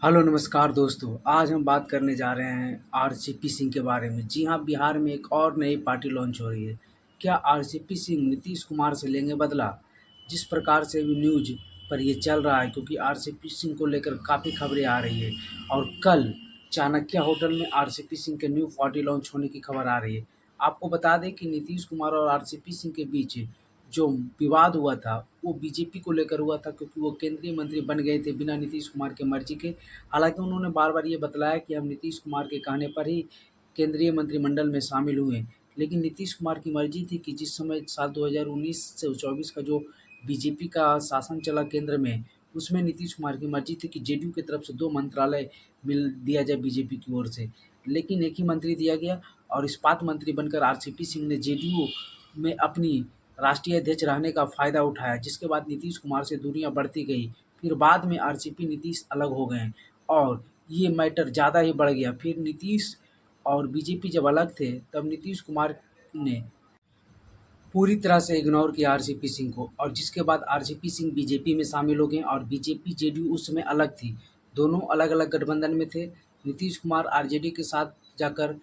Hello नमस्कार दोस्तों। आज हम बात करने जा रहे हैं आरसीपी सिंह के बारे में। जी हाँ, बिहार में एक और नई पार्टी लॉन्च हो रही है। क्या आरसीपी सिंह नीतीश कुमार से लेंगे बदला? जिस प्रकार से भी न्यूज पर ये चल रहा है, क्योंकि आरसीपी सिंह को लेकर काफ़ी खबरें आ रही है और कल चाणक्य होटल में आरसीपी सिंह के न्यू पार्टी लॉन्च होने की खबर आ रही है। आपको बता दें कि नीतीश कुमार और आरसीपी सिंह के बीच जो विवाद हुआ था वो बीजेपी को लेकर हुआ था, क्योंकि वो केंद्रीय मंत्री बन गए थे बिना नीतीश कुमार के मर्जी के। हालाँकि उन्होंने बार-बार ये बतलाया कि हम नीतीश कुमार के कहने पर ही केंद्रीय मंत्रिमंडल में शामिल हुए। लेकिन नीतीश कुमार की मर्ज़ी थी कि जिस समय साल 2019 से 24 का जो बीजेपी का शासन चला केंद्र में, उसमें नीतीश कुमार की मर्ज़ी थी कि जेडीयू की तरफ से 2 मंत्रालय मिल दिया जाए बीजेपी की ओर से। लेकिन एक ही मंत्री दिया गया और इस्पात मंत्री बनकर आरसीपी सिंह ने जेडीयू में अपनी राष्ट्रीय अध्यक्ष रहने का फ़ायदा उठाया, जिसके बाद नीतीश कुमार से दूरियाँ बढ़ती गई। फिर बाद में आरसीपी नीतीश अलग हो गए और ये मैटर ज़्यादा ही बढ़ गया। फिर नीतीश और बीजेपी जब अलग थे, तब नीतीश कुमार ने पूरी तरह से इग्नोर किया आरसीपी सिंह को, और जिसके बाद आरसीपी सिंह बीजेपी में शामिल हो गए और बीजेपी जेडीयू उस समय अलग थी। दोनों अलग-अलग गठबंधन में थे। नीतीश कुमार आरजेडी के साथ जाकर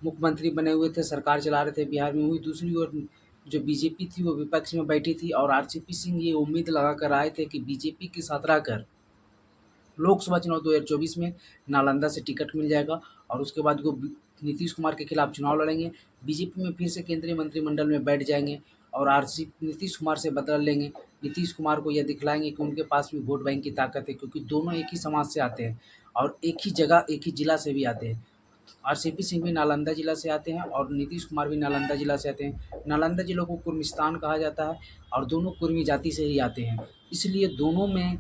मुख्यमंत्री बने हुए थे, सरकार चला रहे थे बिहार में। वहीं दूसरी ओर जो बीजेपी थी वो विपक्ष में बैठी थी और आरसीपी सिंह ये उम्मीद लगाकर आए थे कि बीजेपी के साथ रहकर लोकसभा चुनाव 2024 में नालंदा से टिकट मिल जाएगा और उसके बाद वो नीतीश कुमार के खिलाफ चुनाव लड़ेंगे, बीजेपी में फिर से केंद्रीय मंत्रिमंडल में बैठ जाएंगे और आरसी नीतीश कुमार से बदला लेंगे। नीतीश कुमार को यह दिखलाएंगे कि उनके पास भी वोट बैंक की ताकत है, क्योंकि दोनों एक ही समाज से आते हैं और एक ही जगह एक ही जिला से भी आते हैं। आरसीपी सिंह भी नालंदा जिला से आते हैं और नीतीश कुमार भी नालंदा जिला से आते हैं। नालंदा जिले को कुर्मिस्तान कहा जाता है और दोनों कुर्मी जाति से ही आते हैं। इसलिए दोनों में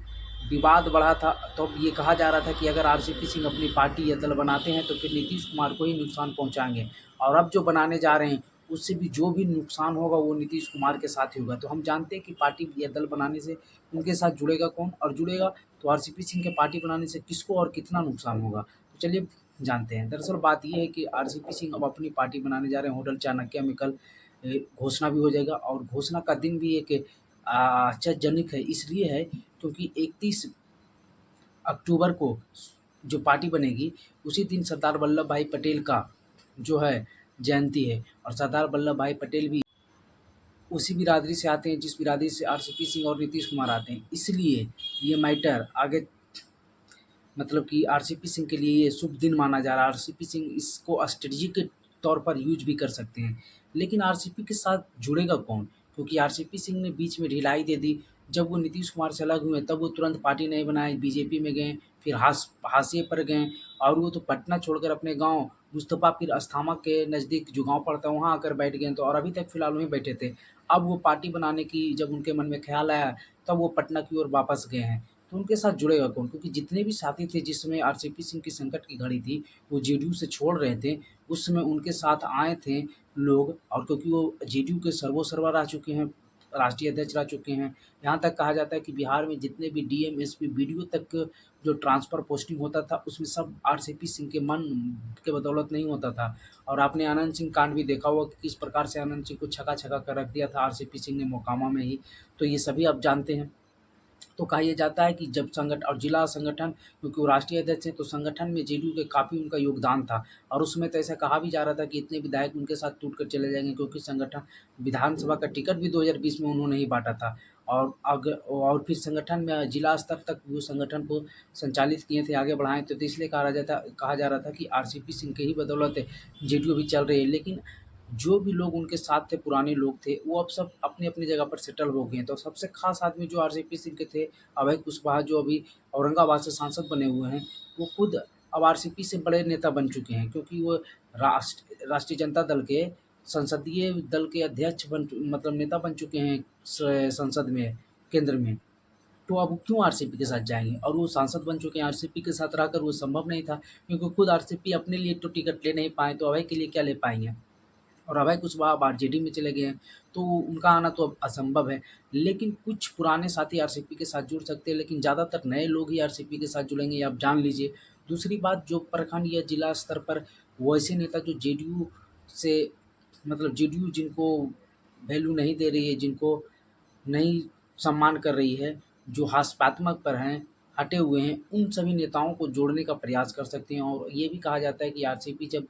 विवाद बढ़ा था। तो अब ये कहा जा रहा था कि अगर आरसीपी सिंह अपनी पार्टी या दल बनाते हैं तो फिर नीतीश कुमार को ही नुकसान पहुँचाएँगे, और अब जो बनाने जा रहे हैं उससे भी जो भी नुकसान होगा वो नीतीश कुमार के साथ ही होगा। तो हम जानते हैं कि पार्टी या दल बनाने से उनके साथ जुड़ेगा कौन, और जुड़ेगा तो आरसीपी सिंह के पार्टी बनाने से किसको और कितना नुकसान होगा। तो चलिए जानते हैं। दरअसल बात ये है कि आरसीपी सिंह अब अपनी पार्टी बनाने जा रहे हैं। होटल चाणक्य में कल घोषणा भी हो जाएगा और घोषणा का दिन भी एक आश्चर्यजनक है, इसलिए है क्योंकि 31 अक्टूबर को जो पार्टी बनेगी उसी दिन सरदार वल्लभ भाई पटेल का जो है जयंती है, और सरदार वल्लभ भाई पटेल भी उसी बिरादरी से आते हैं जिस बिरादरी से आरसीपी सिंह और नीतीश कुमार आते हैं। इसलिए ये मैटर आगे मतलब कि आरसीपी सिंह के लिए ये शुभ दिन माना जा रहा है। आरसीपी सिंह इसको स्ट्रेटजी के तौर पर यूज़ भी कर सकते हैं। लेकिन आरसीपी के साथ जुड़ेगा कौन? क्योंकि आरसीपी सिंह ने बीच में ढिलाई दे दी। जब वो नीतीश कुमार से अलग हुए तब वो तुरंत पार्टी नहीं बनाए, बीजेपी में गए, फिर हाशिए पर गए और वो तो पटना छोड़कर अपने गाँव मुस्तफ़ा पीर अस्थामा के नज़दीक जो गाँव पड़ता है वहाँ आकर बैठ गए, तो और अभी तक फ़िलहाल वहीं बैठे थे। अब वो पार्टी बनाने की जब उनके मन में ख़्याल आया, तब वो पटना की ओर वापस गए हैं। तो उनके साथ जुड़ेगा कौन? क्योंकि जितने भी साथी थे जिस समय आरसीपी सिंह की संकट की घड़ी थी, वो जेडीयू से छोड़ रहे थे, उस समय उनके साथ आए थे लोग, और क्योंकि वो जेडीयू के सर्वोसर्वा रह चुके हैं, राष्ट्रीय अध्यक्ष रह चुके हैं। यहाँ तक कहा जाता है कि बिहार में जितने भी डीएम, एसपी, बीडीओ तक जो ट्रांसफ़र पोस्टिंग होता था, उसमें सब आरसीपी सिंह के मन के बदौलत नहीं होता था। और आपने आनंद सिंह कांड भी देखा होगा कि किस प्रकार से आनंद सिंह को छका-छका कर रख दिया था आरसीपी सिंह ने मोकामा में ही। तो ये सभी आप जानते हैं। तो कहा ये जाता है कि जब संगठन और जिला संगठन, क्योंकि वो राष्ट्रीय अध्यक्ष हैं, तो संगठन में जेडीयू के काफ़ी उनका योगदान था और उसमें तो ऐसा कहा भी जा रहा था कि इतने विधायक उनके साथ टूट कर चले जाएंगे, क्योंकि संगठन विधानसभा का टिकट भी 2020 में उन्होंने ही बांटा था। और फिर संगठन में जिला स्तर तक वो संगठन को संचालित किए थे, आगे बढ़ाए थे। तो इसलिए कहा जा रहा था कि आरसीपी सिंह के ही बदौलत जेडीयू भी चल रही है। लेकिन जो भी लोग उनके साथ थे, पुराने लोग थे, वो अब सब अपनी-अपनी जगह पर सेटल हो गए हैं। तो सबसे ख़ास आदमी जो आरसीपी सिंह के थे, अभय कुशवाहा, जो अभी औरंगाबाद से सांसद बने हुए हैं, वो खुद अब आरसीपी से बड़े नेता बन चुके हैं, क्योंकि वो राष्ट्रीय जनता दल के संसदीय दल के अध्यक्ष मतलब नेता बन चुके हैं संसद में, केंद्र में। तो अब वो क्यों आरसीपी के साथ जाएँगे? और वो सांसद बन चुके हैं, आरसीपी के साथ रहकर वो संभव नहीं था, क्योंकि खुद आरसीपी अपने लिए तो टिकट ले नहीं पाए, तो अभय के लिए क्या ले पाएँगे? और अभय कुशवाहा अब आरजेडी में चले गए हैं, तो उनका आना तो अब असंभव है। लेकिन कुछ पुराने साथी आरसीपी के साथ जुड़ सकते हैं, लेकिन ज़्यादातर नए लोग ही आरसीपी के साथ जुड़ेंगे, ये आप जान लीजिए। दूसरी बात, जो प्रखंड या जिला स्तर पर वैसे नेता जो जेडीयू से मतलब जेडीयू जिनको वैल्यू नहीं दे रही है, जिनको नहीं सम्मान कर रही है, जो हास्यात्मक पर हैं, हटे हुए हैं, उन सभी नेताओं को जोड़ने का प्रयास कर सकते हैं। और ये भी कहा जाता है कि आरसीपी जब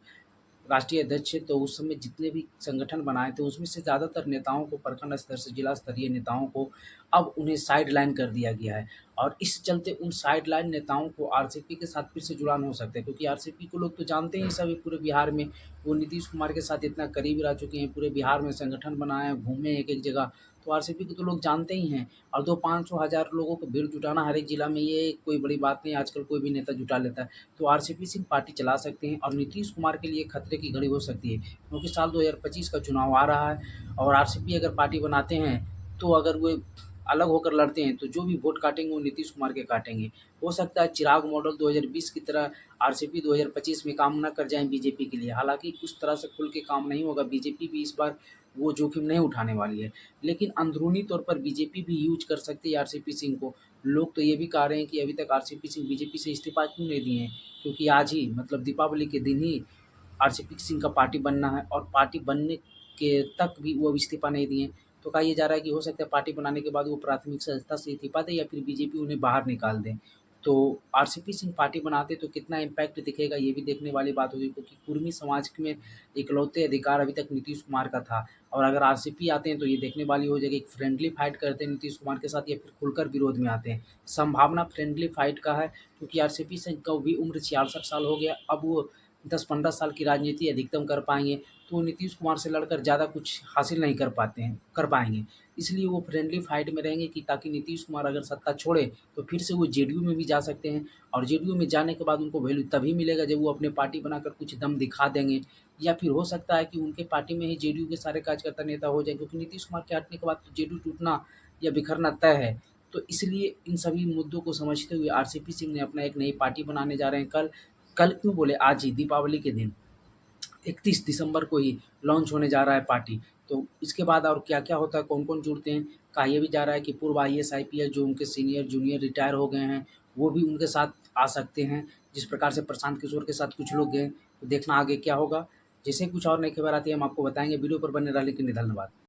राष्ट्रीय अध्यक्ष थे, तो उस समय जितने भी संगठन बनाए थे, उसमें से ज़्यादातर नेताओं को प्रखंड स्तर से जिला स्तरीय नेताओं को अब उन्हें साइडलाइन कर दिया गया है। और इस चलते उन साइडलाइन नेताओं को आरसीपी के साथ फिर से जुड़ान हो सकता है, क्योंकि आरसीपी को लोग तो जानते ही सभी पूरे बिहार में। वो नीतीश कुमार के साथ इतना करीब रह चुके हैं, पूरे बिहार में संगठन बनाए, घूमे एक-एक जगह, तो आरसीपी को तो लोग जानते ही हैं। और 2 500 हज़ार लोगों को भीड़ जुटाना हर एक जिला में, ये कोई बड़ी बात नहीं, आजकल कोई भी नेता जुटा लेता है। तो आरसीपी सिंह पार्टी चला सकते हैं और नीतीश कुमार के लिए खतरे की घड़ी हो सकती है, क्योंकि साल 2025 का चुनाव आ रहा है और आरसीपी अगर पार्टी बनाते हैं, तो अगर वो अलग होकर लड़ते हैं, तो जो भी वोट काटेंगे वो नीतीश कुमार के काटेंगे। हो सकता है चिराग मॉडल 2020 की तरह आरसीपी 2025 में काम ना कर जाए बीजेपी के लिए। हालाँकि उस तरह से खुल के काम नहीं होगा, बीजेपी भी इस बार वो जोखिम नहीं उठाने वाली है। लेकिन अंदरूनी तौर पर बीजेपी भी यूज़ कर सकती है आरसीपी सिंह को। लोग तो ये भी कह रहे हैं कि अभी तक आरसीपी सिंह बीजेपी से इस्तीफ़ा क्यों नहीं दिए हैं? क्योंकि आज ही मतलब दीपावली के दिन ही आरसीपी सिंह का पार्टी बनना है और पार्टी बनने के तक भी वो इस्तीफ़ा नहीं दिए। तो कहा ये जा रहा है कि हो सकता है पार्टी बनाने के बाद वो प्राथमिक सदस्यता से इस्तीफ़ा दें या फिर बीजेपी उन्हें बाहर निकाल दें। तो आरसीपी सिंह पार्टी बनाते तो कितना इम्पैक्ट दिखेगा, ये भी देखने वाली बात होगी, क्योंकि कुर्मी समाज में इकलौते अधिकार अभी तक नीतीश कुमार का था। और अगर आरसीपी आते हैं तो ये देखने वाली हो जाएगी, एक फ्रेंडली फाइट करते हैं नीतीश कुमार के साथ या फिर खुलकर विरोध में आते हैं। संभावना फ्रेंडली फाइट का है, क्योंकि आरसीपी सिंह का भी उम्र 66 साल हो गया। अब वो 10-15 साल की राजनीति अधिकतम कर पाएँगे, तो वो नीतीश कुमार से लड़कर ज़्यादा कुछ हासिल नहीं कर पाएँगे। इसलिए वो फ्रेंडली फाइट में रहेंगे, कि ताकि नीतीश कुमार अगर सत्ता छोड़े, तो फिर से वो जेडीयू में भी जा सकते हैं। और जेडीयू में जाने के बाद उनको वैल्यू तभी मिलेगा जब वो अपनी पार्टी बनाकर कुछ दम दिखा देंगे। या फिर हो सकता है कि उनके पार्टी में ही जेडीयू के सारे कार्यकर्ता नेता हो जाएँ, क्योंकि नीतीश कुमार के हटने के बाद तो जेडीयू टूटना या बिखरना तय है। तो इसलिए इन सभी मुद्दों को समझते हुए आरसीपी सिंह ने अपना एक नई पार्टी बनाने जा रहे हैं। कल कल क्यों बोले, आज ही, दीपावली के दिन 31 दिसंबर को ही लॉन्च होने जा रहा है पार्टी। तो इसके बाद और क्या-क्या होता है, कौन-कौन जुड़ते हैं, कहा ये भी जा रहा है कि पूर्व आईएएस, आईपीएस जो उनके सीनियर, जूनियर रिटायर हो गए हैं, वो भी उनके साथ आ सकते हैं। जिस प्रकार से प्रशांत किशोर के साथ कुछ लोग गए, तो देखना आगे क्या होगा। जैसे ही कुछ और नई खबर आती है हम आपको बताएँगे। वीडियो पर बने रहने के लिए धन्यवाद।